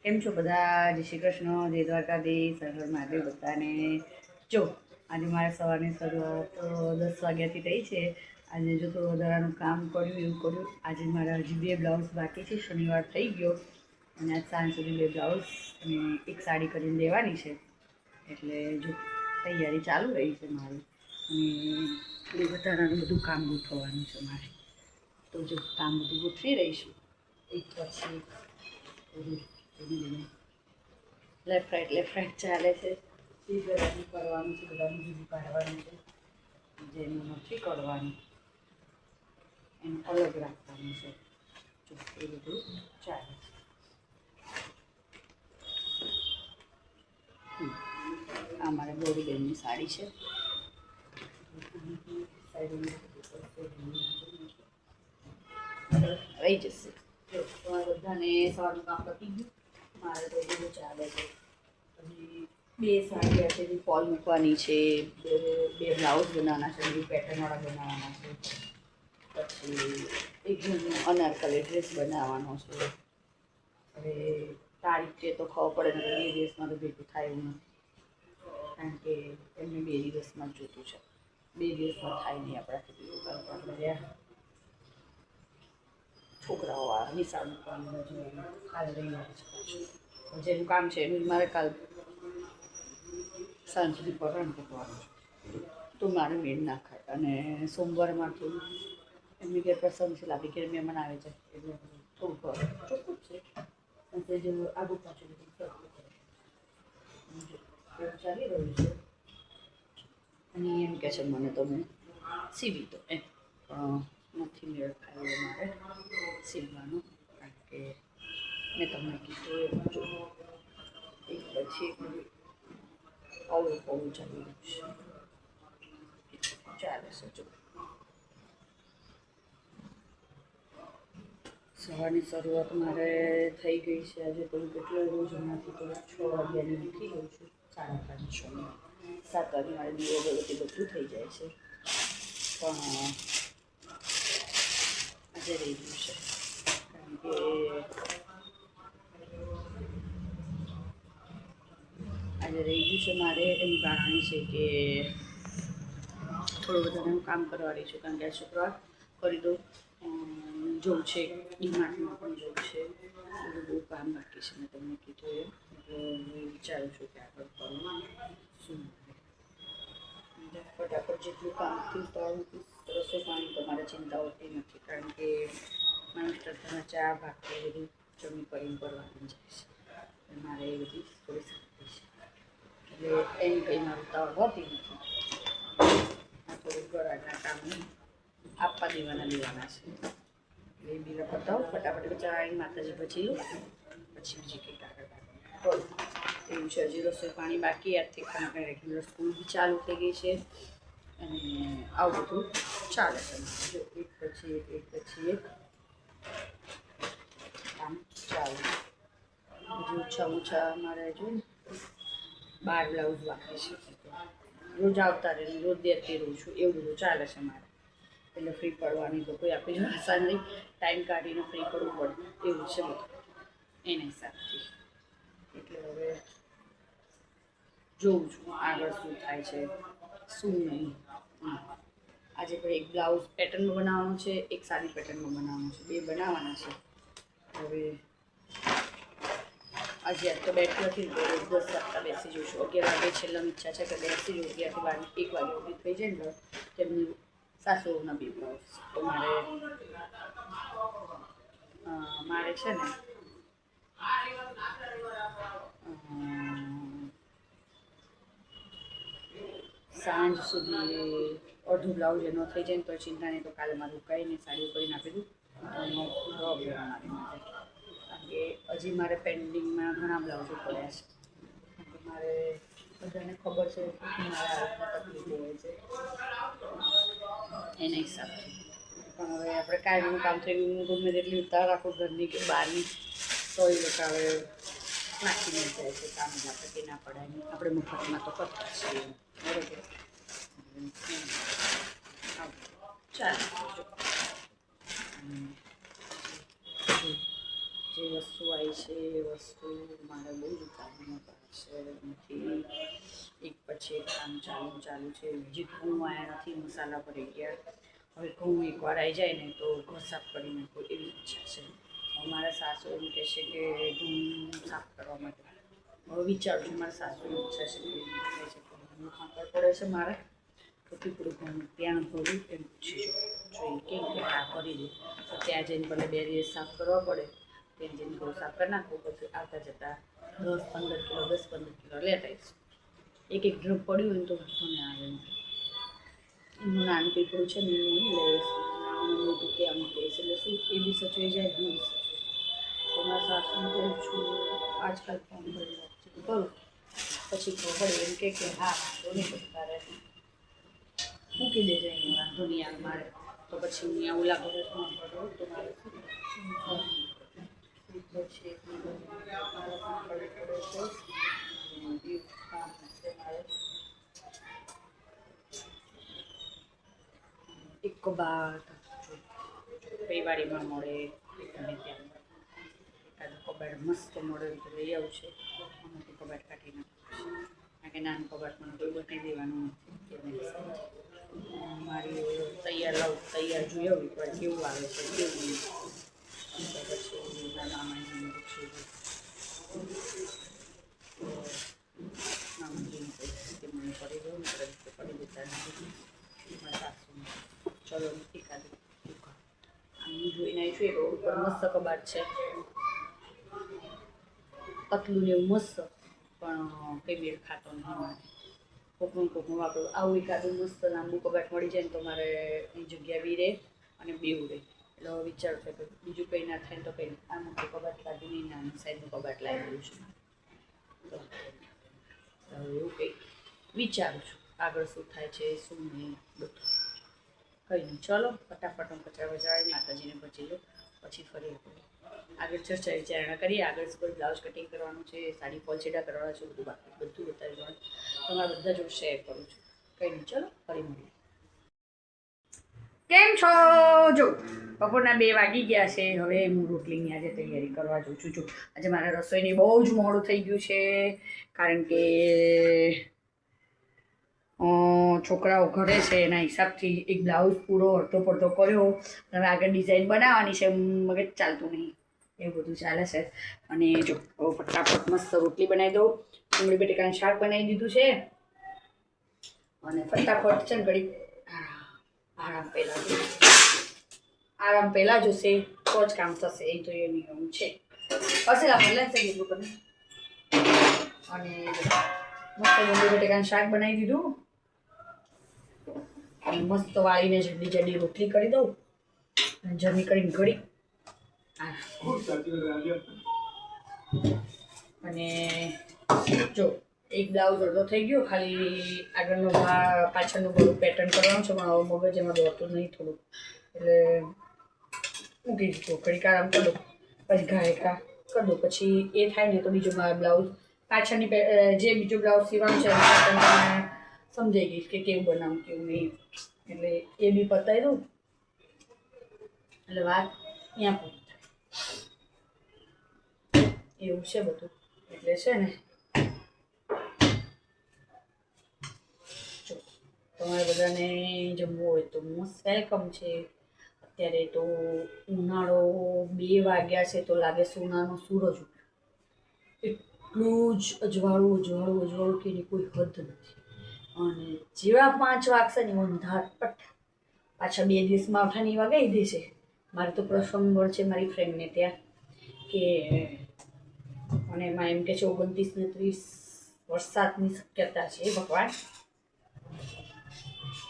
કેમ છો બધા? જય શ્રી કૃષ્ણ, જય દ્વારકાધીશ, હર હર મહાદેવ બધાને. જો આજે મારે સવારની શરૂઆત 10 વાગ્યાથી થઈ છે. આજે જો તો વધારાનું કામ કર્યું એવું કર્યું. આજે મારા હજી 2 બ્લાઉઝ બાકી છે. શનિવાર થઈ ગયો અને આજ સાંજ સુધી 2 બ્લાઉઝ અને એક સાડી કરીને દેવાની છે. એટલે જો તૈયારી ચાલુ રહી છે મારી. અને એ વધારાનું બધું કામ ગોઠવવાનું છે મારે. તો જો કામ બધું ગોઠવી રહીશું એક પછી લેફ્ટ રાઈટ ચાલે છે. એ બધાનું કરવાનું છે, બધાનું જુદું કાઢવાનું છે. જેનું નથી કરવાનું એનું અલગ રાખવાનું છે. જો એ બધું ચાલે છે. આ મારા ગૌરીબેનની સાડી છે. રહી જશે. જો તમારા બધાને સવારનું કામ પતી ગયું. મારે તો બધું ચાલે છે. હજી 2 સાડી હશે ફોલ મૂકવાની છે. બે બ્લાઉઝ બનાવવાના છે. 2 પેટર્નવાળા બનાવવાના છે. પછી એક અનારકલી ડ્રેસ બનાવવાનો છે. હવે તારીખ છે તો ખબર પડે ને 2 દિવસમાં તો ભેગું થાય એવું નથી. કારણ કે એમને 2 દિવસમાં જ જોતું છે. 2 દિવસમાં થાય નહીં આપણાથી. આપણે છોકરાઓ નિશાળ મૂકવાનું જોવાનું કાલે રવિવાર છે પાછું. જેનું કામ છે એનું મારે કાલ સાંજ સુધી પતાવી મૂકવાનું છે. તો મારે મેળ ના ખાય. અને સોમવારમાં થોડું એમની ઘેર પ્રસંગ છે. લાભી ઘેર મહેમાન આવે છે એટલે થોડુંક ચોખ્ખું જ છે. અને જે આગુ પાછું એવું ચાલી રહ્યું છે. અને એમ કહે છે મને તમે સીવી દો એમ. નથી મેળ ખાયો મારે સીવવાનું. કારણ કે મેં તમને કીધું એ જો એક પછી અવળું પવળું ચાલી રહ્યું છે. ચાલે છે જો. સવારની શરૂઆત મારે થઈ ગઈ છે. આજે તો કેટલો રોજ હમણાંથી તો 6 વાગ્યાની ઉઠી ગઈ છું. 5:30 6 7 વાગે મારે દીવો અગરબત્તી બધું થઈ જાય છે. પણ આજે રહી ગયું છે. કારણ કે આજે રહી ગયું છે મારે એનું કારણ છે કે થોડું વધારાનું કામ કરવાની છું. કારણ કે આ શુક્રવાર કરી દઉં જવું છે. ડીમાર્ટમાં પણ જવું છે. બધું બહુ કામ બાકી છે. મેં તમને કીધું એમ. એટલે હું વિચારું છું કે આગળ કરું શું ફટાફટ જેટલું કામ થયું રસોઈ પાણી તો મારે ચિંતા હોતી નથી. કારણ કે મારા મિસ્ટર ઘણા ચા ભાખરી બધું જમી કરીને કરવાનું જાય છે. મારે એ બધી થોડી શાંતિ છે. એટલે એમ કંઈ મારું ઉતાવળ હોતી નથી. આ થોડું ઘરના કામને આપવા દેવાના છે. એ બીજા પતાવો ફટાફટ ચા માતાજી પછી લો પછી બીજી કંઈક આગળ કરું એવું છે. હજી રસોઈ પાણી બાકી. આજથી આપણે રેગ્યુલર સ્કૂલ બી ચાલુ થઈ ગઈ છે. અને આવું બધું ચાલે છે. જો એક પછી એક કામ ચાલુ. હજી ઓછા મારે જો 12 બ્લાઉઝ બાકી છે. રોજ આવતા રહે રોજ દેતી રહું છું. એવું બધું ચાલે છે મારે. એટલે ફ્રી પડવાની તો કોઈ આપણી જોડે આશા નહીં. ટાઈમ કાઢીને ફ્રી પડવું પડે એવું છે બધું એના હિસાબથી. એટલે હવે જોઉં છું આગળ શું થાય છે શું નહીં. આજે પણ એક બ્લાઉઝ પેટર્નનું બનાવવાનું છે. એક સાદી પેટર્નનું બનાવવાનું છે. 2 બનાવવાના છે. હવે આજે આજ તો બેઠી હતી ને તો 10 વાગતા બેસી જઈશું. 11 વાગે છેલ્લાની ઈચ્છા છે કે બેસી જવું. 11 થી 1 વાગે ઊભી થઈ જાય ને તેમની સાસુઓના 2 બ્લાઉઝ તો મારે છે ને સાંજ સુધી અડધું બ્લાઉઝ એનો થઈ જાય ને તો ચિંતા નહીં. તો કાલે મારું ઉકાળીને સાડી કરીને આપી દઉં. કારણ કે હજી મારે પેન્ડિંગમાં ઘણા બ્લાઉઝો પડ્યા છે. મારે બધાને ખબર છે કે મારા હાથમાં તકલીફો હોય છે એના હિસાબથી. પણ હવે આપણે કાયમનું કામ થઈ ગયું. ગમે તેટલી ઉતાર રાખો ઘરની કે બહારની તો એ લોકો હવે નાખી નહીં જાય છે. કામ આપણે કે ના પડાય નહીં. આપણે મફતમાં તો કરતા છીએ બરોબર. ચાલો જે જે વસ્તુ આવી છે એ વસ્તુ મારે બહુ જ કામમાં પડશે નથી. એક પછી એક કામ ચાલુ છે. બીજી ઘઉં આવ્યા નથી, મસાલા ભરી ગયા. હવે ઘઉં એકવાર આવી જાય ને તો ઘર સાફ કરી નાખો એવી ઈચ્છા છે. મારા સાસુ એમ કહે છે કે ઘઉં સાફ કરવા માટે હવે વિચારું છું. મારા સાસુની ઈચ્છા છે કે ઘઉં ખાંકર પડે છે મારે તો પીપળું ઘઉં ત્યાં ભરું એમ પૂછી જોઈએ કેમ કે આ કરી દે તો ત્યાં જઈને ભલે 2 દિવસ સાફ કરવા પડે. ત્યાં જઈને ઘઉં સાફ કરી નાખો પછી આવતા જતાં 10-15 કિલો 10-15 કિલો લેતા આવીશું. એક ડ્રમ પડ્યું હોય તો વાંધો ના આવે. એનું નાનું પીપળું છે ને એવું નહીં લઈશ મોટું કે આમ કહીશ એટલે શું એ બી સચવાઈ જાય હું બી સચવાઈ જાય. તો મારા સાસુને કહું છું આજકાલ ફોન કરી વાતચીત કરું પછી ખબર એમ કે હા વાંધો નહીં પછી તારે મૂકી દેજે અહીં વાંધો નહીં આવે મારે તો પછી હું અહીંયા ઓલા ઘરે ફોન કરું તો મારે પછી મારે સાંભળવું પડે છે કામ છે મારે. એક કબાટ રવિવારીમાં મળે અને ત્યાં એકાદ કબાટ મસ્ત મળે તો લઈ આવશે. આમાંથી કબાટ કાઢી નાખું કારણ કે નાનું કબાટ મને કોઈ બનાવી દેવાનું નથી. મારી તૈયાર જોઈ આવું એકવાર કેવું આવે છે કેવું નહીં. પછી મામાજીને પૂછ્યું મામાજીને કહીશ કે મને કરી દઉં ને કરી દેતા નથી મારા સાસુને. ચલો નથી ખાધું હું જોઈને આવી છું. એક રોડ પર મસ્ત કબાટ છે પતલું ને એવું મસ્ત પણ કંઈ મેળ ખાતો નહીં મારે. કોકનું વાપરું આવું એકાદું મસ્ત લાંબુ કબાટ મળી જાય ને તો મારે એ જગ્યા બી રહે અને બેવું રહે. એટલે વિચાર છે કે બીજું કંઈ ના થાય ને તો કંઈ આ મોટું કબાટ લાગી નહીં નાની સાઈડનું કબાટ લાવી દઉં છું. તો એવું કંઈક વિચારું છું આગળ શું થાય છે શું નહીં બધું કંઈ નહીં. ચલો ફટાફટ હું કચરા વચાવી માતાજીને પચી લો પછી ફરી આગળ ચર્ચા વિચારણા કરીએ. આગળ કોઈ બ્લાઉઝ કટિંગ કરવાનું છે, સાડી પોલછેડા કરવાના છે, બધું બાકી બધું બતાવી દઉં. તમારા બધા જોડે શેર કરું છું. કંઈ નહીં ચલો ફરી મળીએ. કેમ છો? જો બપોરના 2 વાગી ગયા છે. હવે હું રોટલીની આજે તૈયારી કરવા જાઉં છું. જો આજે મારા રસોઈની બહુ જ મોડું થઈ ગયું છે કારણ કે છોકરાઓ ઘરે છે એના હિસાબથી એક બ્લાઉઝ પૂરો અડધો પડધો કર્યો. હવે આગળ ડિઝાઇન બનાવવાની છે મગજ ચાલતું નહીં એવું બધું ચાલે છે. અને જો ફટાફટ મસ્ત રોટલી બનાવી દઉં. ડુંગળી બટેકાનું શાક બનાવી દીધું છે અને ફટાફટ છે ને ઘડી આરામ પહેલાં જોશે તો જ કામ થશે. એ તો એ નિયમ છે. હશે પહેલાં જ થઈ ગયું અને મસ્ત ડુંગળી બટેકાનું શાક બનાવી દીધું અને મસ્ત વાળીને જલ્દી રોટલી કરી દઉં અને જમી કરીને ઘડી અને જો એક બ્લાઉઝ અડધો થઈ ગયો. ખાલી આગળનો પાછળનું બધું પેટર્ન કરવાનું છે પણ હવે મગજ એમાં દોડતું નહીં થોડુંક એટલે મૂકી દીધું. ઘડીક આરામ કરી દો પછી ઘાય કરી દો પછી એ થાય ને તો બીજું મારા બ્લાઉઝ પાછળની જે બીજું બ્લાઉઝ સીવાનું છે પેટર્ન સમજાઈ ગઈશ કે કેવું બનાવું કેવું નહીં એટલે એ બી પતાવી દઉં એટલે વાત ત્યાં પૂરી થાય એવું છે બધું. એટલે છે ને જો તમારે બધાને જમવું હોય તો મોસ્ટ વેલકમ છે. અત્યારે તો ઉનાળો 2 વાગ્યા છે તો લાગે સોનાનો સૂરજ એટલું જ અજવાળું કે એની કોઈ હદ નથી. અને જેવા 5 વાગશે ને અંધાર પટ પાછા 2 દિવસ માવઠાની વગાઈ દે છે. મારે તો પ્રસંગ છે મારી ફ્રેન્ડને ત્યાં કે અને એમાં એમ કે છે 29 ને 30 વરસાદની શક્યતા છે. ભગવાન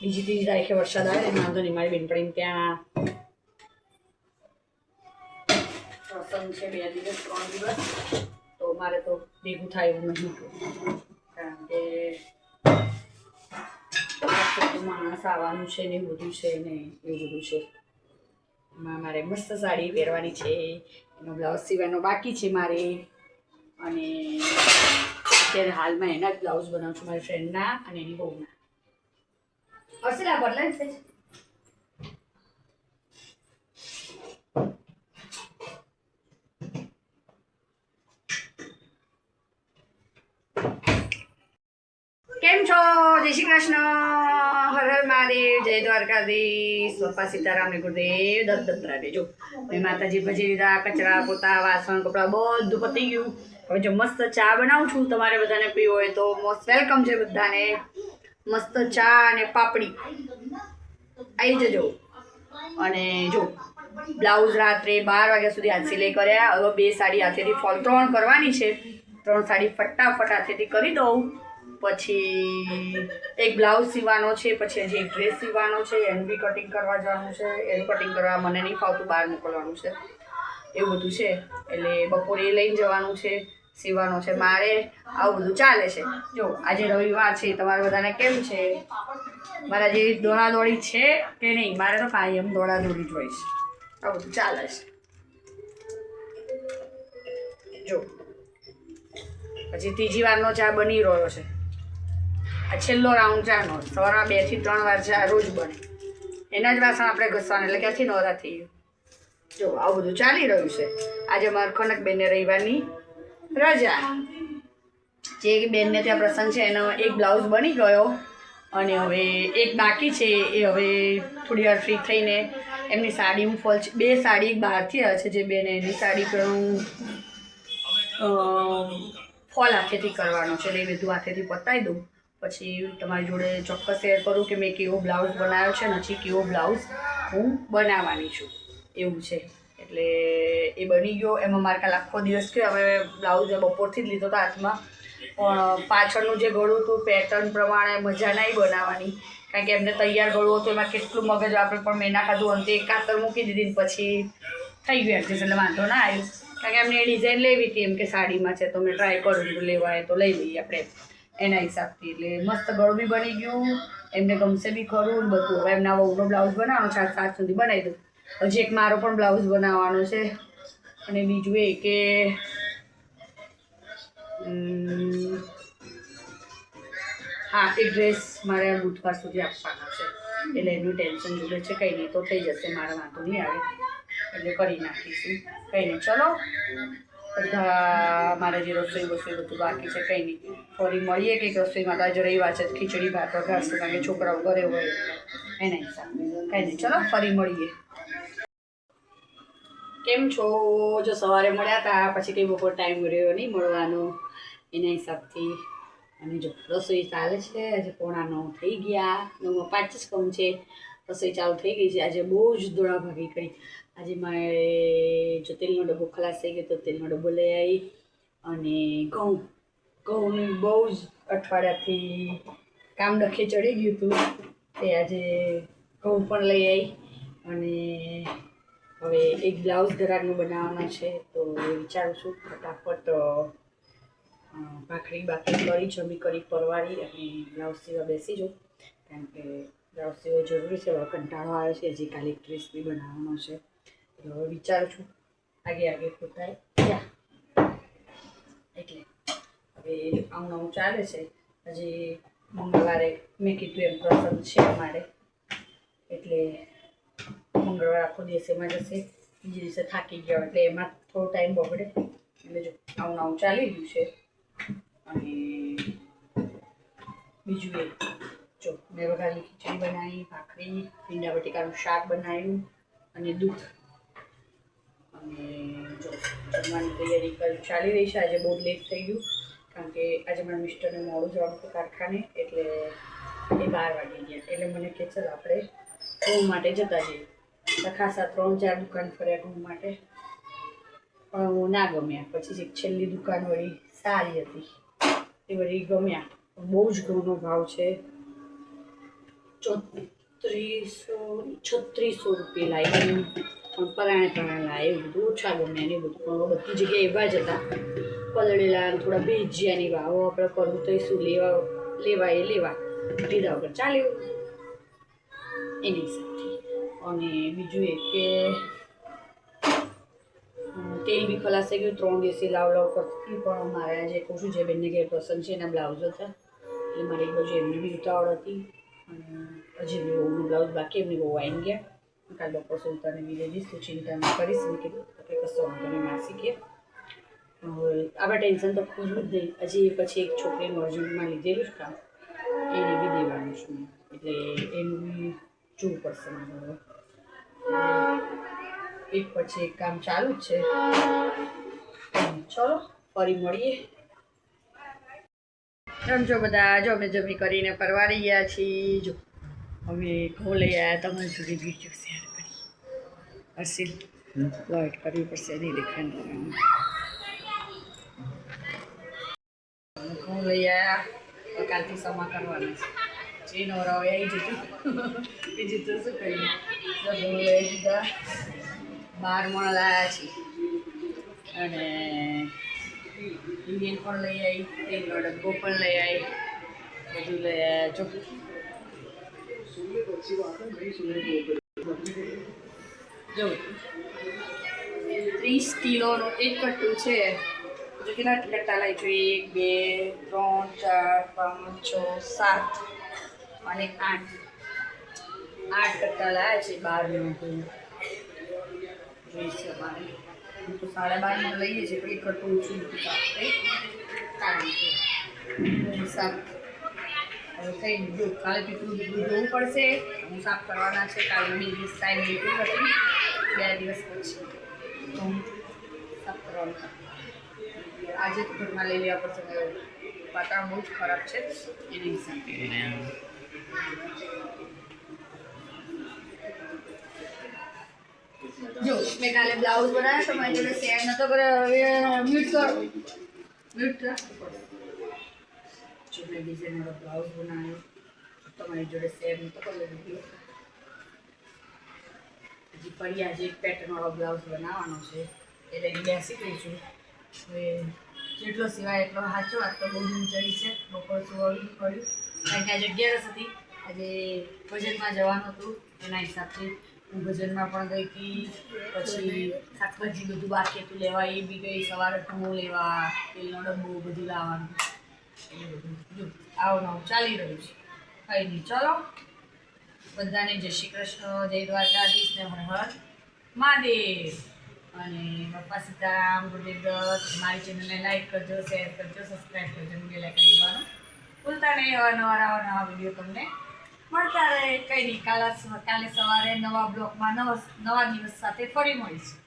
બીજી 3 તારીખે વરસાદ આવે ને વાંધો નહીં. મારી બેનપણી ત્યાં પ્રસંગ છે 2 દિવસ 3 દિવસ તો મારે તો ભેગું થાય એવું નહીં કારણ કે માણસ આવવાનું છે ને બધું છે ને એવું બધું છે. એમાં મારે મસ્ત સાડી પહેરવાની છે એનો બ્લાઉઝ સીવાનો બાકી છે મારે અને અત્યારે હાલમાં એના જ બ્લાઉઝ બનાવું છું મારી ફ્રેન્ડના અને એની બહુના. હર્ષિલા બદલાય છે કેમ છો? જય શ્રી કૃષ્ણ, હર હર મહાદેવ, જય દ્વારકાધીશ, બાપા સીતારામ ને ગુરુદેવ દત્ત રાધે. જો મેં માતાજી ભજી લીધા, કચરા પોતા વાસણ કપડા બધું પતી ગયું. હવે જો મસ્ત ચા બનાવું છું, તમારે બધાને પીવો હોય તો મોસ્ટ વેલકમ છે બધાને. મસ્ત ચા અને પાપડી આવી જજો. અને જો બ્લાઉઝ રાત્રે 12 વાગ્યા સુધી હાથ સિલાઈ કર્યા. હવે 2 સાડી હાથેથી ફોલ 3 કરવાની છે. 3 સાડી ફટાફટ હાથેથી કરી દઉં. પછી એક બ્લાઉઝ સીવાનો છે, પછી હજી એક ડ્રેસ સીવાનો છે, એનું બી કટિંગ કરવા જવાનું છે. એનું કટિંગ કરવા મને નહીં ફાવતું, બહાર મોકલવાનું છે, એવું બધું છે. એટલે બપોરે એ લઈને જવાનું છે, સીવાનો છે મારે. આવું બધું ચાલે છે. જો આજે રવિવાર છે, તમારા બધાને કેમ છે? મારા જેવી દોડાદોડી છે કે નહીં? મારે તો કાયમ દોડાદોડી જ હોય છે. આવું બધું ચાલે છે. જો પછી ત્રીજી વારનો ચા બની રહ્યો છે. આ છેલ્લો રાઉન્ડ ચાનો. સવારમાં 2 થી 3 વાર ચા રોજ બને. એના જ વાસણ આપણે ઘસવાના, એટલે ક્યાંથી નવરા થઈ ગયું. જો આવું બધું ચાલી રહ્યું છે. આજે મારા કનકબેનને રવિવારની રજા. જે બેનને ત્યાં પ્રસંગ છે એનો એક બ્લાઉઝ બની ગયો અને હવે એક બાકી છે. એ હવે થોડી વાર ફ્રી થઈને એમની સાડી હું ફોલ 2 સાડી બહારથી આવે છે. જે બેન એની સાડી પર હું ફોલ હાથેથી કરવાનો છે, એટલે એ બધું હાથેથી પતાવી દઉં. પછી તમારી જોડે ચોક્કસ શેર કરું કે મેં કેવો બ્લાઉઝ બનાવ્યો છે, પછી કેવો બ્લાઉઝ હું બનાવવાની છું, એવું છે. એટલે એ બની ગયો. એમાં મારે કાલ આખો દિવસ ગયો. હવે બ્લાઉઝ બપોરથી જ લીધો હતો હાથમાં, પણ પાછળનું જે ગળું હતું પેટર્ન પ્રમાણે મજા નહીં બનાવવાની, કારણ કે એમને તૈયાર ગળું હતું. એમાં કેટલું મગજ આપણે પણ મેં ના ખાધું. અંતે કાતર મૂકી દીધી ને પછી થઈ ગયું એડજસ્ટ, એટલે વાંધો ના આવ્યું. કારણ કે એમને એ ડિઝાઇન લેવી હતી, એમ કે સાડીમાં છે તો મેં ટ્રાય કરું, લેવાય તો લઈ લઈએ આપણે એના હિસાબથી. એટલે મસ્ત ગળું બી બની ગયું, એમને ગમશે બી ખરું બધું. હવે એમના વહુનો બ્લાઉઝ બનાવવાનો છે, 7 સુધી બનાવી દઉં. હજી એક મારો પણ બ્લાઉઝ બનાવવાનો છે. અને બીજું એ કે હા, એક ડ્રેસ મારે બુધવાર સુધી આપવાનો છે, એટલે એનું ટેન્શન જોડે છે. કંઈ નહીં, તો થઈ જશે, મારા વાંધો નહીં આવે, એટલે કરી નાખીશું. કંઈ નહીં, ચલો બધા. મારે જે રસોઈ બધું બાકી છે, કંઈ નહીં, ફરી મળીએ કંઈક રસોઈમાં. તો આજે રવિવાર છે, ખીચડી ભાત વઘારશું, કારણ કે છોકરાઓ ઘરે હોય એના હિસાબે. કંઈ નહીં, ચલો ફરી મળીએ. કેમ છો? જો સવારે મળ્યા હતા, પછી કંઈ બપોર ટાઈમ રહ્યો નહીં મળવાનો, એના હિસાબથી. અને જો રસોઈ ચાલે છે. આજે 8:45 થઈ ગયા, 9:05 જ કમ છે. રસોઈ ચાલુ થઈ ગઈ છે. આજે બહુ જ દોડાભાગી કરી. આજે મારે જો તેલનો ડબ્બો ખલાસ થઈ ગયો, તો તેલનો ડબ્બો લઈ આવી. અને ઘઉંની બહુ જ અઠવાડિયાથી કામ ડખે ચડી ગયું હતું, તે આજે ઘઉં પણ લઈ આવી. અને હવે એક બ્લાઉઝ ઘરાકનું બનાવવાનો છે, તો વિચારું છું ફટાફટ ભાખરી કરી, જમી કરી, પરવારી અને બ્લાઉઝ સીવા બેસી જાઉં. કારણ કે બ્લાઉઝ સીવા જરૂરી છે. હવે કંટાળો આવે છે. હજી કાલે એક ડ્રેસ બી બનાવવાનો છે, એટલે હવે વિચારું છું આગે પોતાય ત્યાં. એટલે હવે આવું નવું ચાલે છે. હજી મંગળવારે મેં કીધું એમ પ્રસંગ છે અમારે, એટલે મંગળવાર આખો દિવસ એમાં જશે. બીજે દિવસે થાકી ગયા, એટલે એમાં થોડો ટાઈમ બગડે. એટલે જો આવું ચાલી રહ્યું છે. અને બીજું એ જો મેં વઘારેલી ખીચડી બનાવી, ભાખરી, ભીંડા બટેકાનું શાક બનાવ્યું અને દૂધ. અને જો જમવાની તૈયારી ચાલી રહી છે. આજે બહુ લેટ થઈ ગયું, કારણ કે આજે મારા મિસ્ટરને મોડું જવાનું હતું કારખાને, એટલે એ 12 વાગી ગયા. એટલે મને કે ચાલ આપણે ઘઉં માટે જતા જઈએ. ખાસા 3-4 દુકાન ફર્યા ઘઉં માટે, પણ હું ના ગમ્યા. પછી એક છેલ્લી દુકાન વળી સારી હતી, એ વળી ગમ્યા. બહુ જ ઘઉંનો ભાવ છે. 3600 રૂપિયા લાવી, પણ પરાણે લાવે, એવું બધું ઓછા ગમ્યા ને બધું. પણ બધી જગ્યાએ એવા જ હતા, પલળેલા થોડા ભેજિયાની ભાવ. આપણે કરવું તો શું, લેવા લીધા વગર ચાલ્યું એની હિસાબથી. અને બીજું એ કે તેલ બી ખલાસ થઈ ગયું. 3 દિવસથી લાવ કરતી, પણ મારે આજે કહું છું જે બેનને ઘેર પસંદ છે એના બ્લાઉઝ હતા, એટલે મારી એક બાજુ એમની બી ઉતાવળ હતી. અને હજી એમની બહુનું બ્લાઉઝ બાકી, એમની બહુ આવીને ગયા. કાલ બપોર સુલતાને બી લઈ દઈશ, તું ચિંતા ના કરીશ. મેં કીધું એટલે કશો વાંધો નહીં, માસી કે આપણે ટેન્શન તો ખુશ જ નહીં. હજી પછી એક છોકરીનું અર્જન્ટમાં લીધેલું જ કામ, એને બી દેવાનું છું એટલે એનું બી જોવું પડશે મારે. એક પછી એક કામ ચાલુ જ છે. ચલો ફરી મળીએ. જો બધા જો અમે જમી કરીને પરવારી ગયા છીએ. જો અમે ઘઉં લઈ આવ્યા, તમારી જોડે વિડીયો શેર કરી. હર્ષિલ લાઈટ કરવી પડશે, નહીં દેખાય. ઘઉં લઈ આવ્યા, કાલથી સમા કરવાના છે. જે નવરાવે આવી જતું બીજું તો શું કરીએ. ઘઉં લઈ દીધા, 12 મણ લાવ્યા છીએ અને ઇન્ડિયન પણ લઈ આવી, તેલનો ડબ્બો પણ લઈ આવી, બધું લઈ આવ્યા. જો 30 કિલોનું એક કટ્ટું છે. જો કેટલા કટ્ટા લઈ છું? 1, 2, 3, 4, 5, 6, 7 અને 8 કટ્ટા લાવ્યા છે. 12 જોઈશે અમારે તો 12.5 લઈએ છીએ, પણ એક કટ્ટું ઓછું કારણ કે હિસાબ હવે કંઈ નહીં. કાલે પીપળું જોવું પડશે, હું સાફ કરવાના છે. કાલે 2 દિવસ ટાઈમ લીધું નથી, 2 દિવસ પછી તો હું સાફ કરવાનું. આજે તો ઘરમાં લઈ લેવા પડશે. વાતાવરણ બહુ જ ખરાબ છે, એને હિસાબે જો મેં કાલે બ્લાઉઝ બનાવ્યો તો મારી જોડે શેર નતો કર્યો. હવે મ્યુટ રાખવું પડે. જો મેં ડિઝાઇનનો બ્લાઉઝ બનાવ્યો, તમારી જોડે શેર નતો કર્યો વિડીયો. હજી ફરી આજે એક પેટર્નવાળો બ્લાઉઝ બનાવવાનો છે, એટલે બેસી ગઈ છું. હવે જેટલો સિવાય એટલો સાચો. આજ તો બહુ ચડી છે, બપોર સુવાવી પડ્યું કારણ કે આજે 11 હતી. આજે ભજનમાં જવાનું હતું, એના હિસાબથી હું ભજનમાં પણ ગઈ હતી. પછી શાકભાજી બધું બાકી હતું લેવા, એ બી ગઈ. સવારે ઘઉં લેવા, તેલનો ડબ્બો બધું લાવવાનું, એટલે બધું જો આવું નવું ચાલી રહ્યું છે. કંઈ નહીં. ચલો બધાને જય શ્રી કૃષ્ણ, જય દ્વારકાધીશ ને હર હર મહાદેવ. અને બાપા સીતારામ, ગુરુદેવ દત્ત. મારી ચેનલને લાઈક કરજો, શેર કરજો, સબસ્ક્રાઈબ કરજો, બેલ આઇકન દબાવવાનું ભૂલતા નહીં. નવા વિડીયો તમને મળતા રહે. કંઈ નહીં, કાલે સવારે નવા બ્લોગમાં નવા દિવસ સાથે ફરી મળીશું.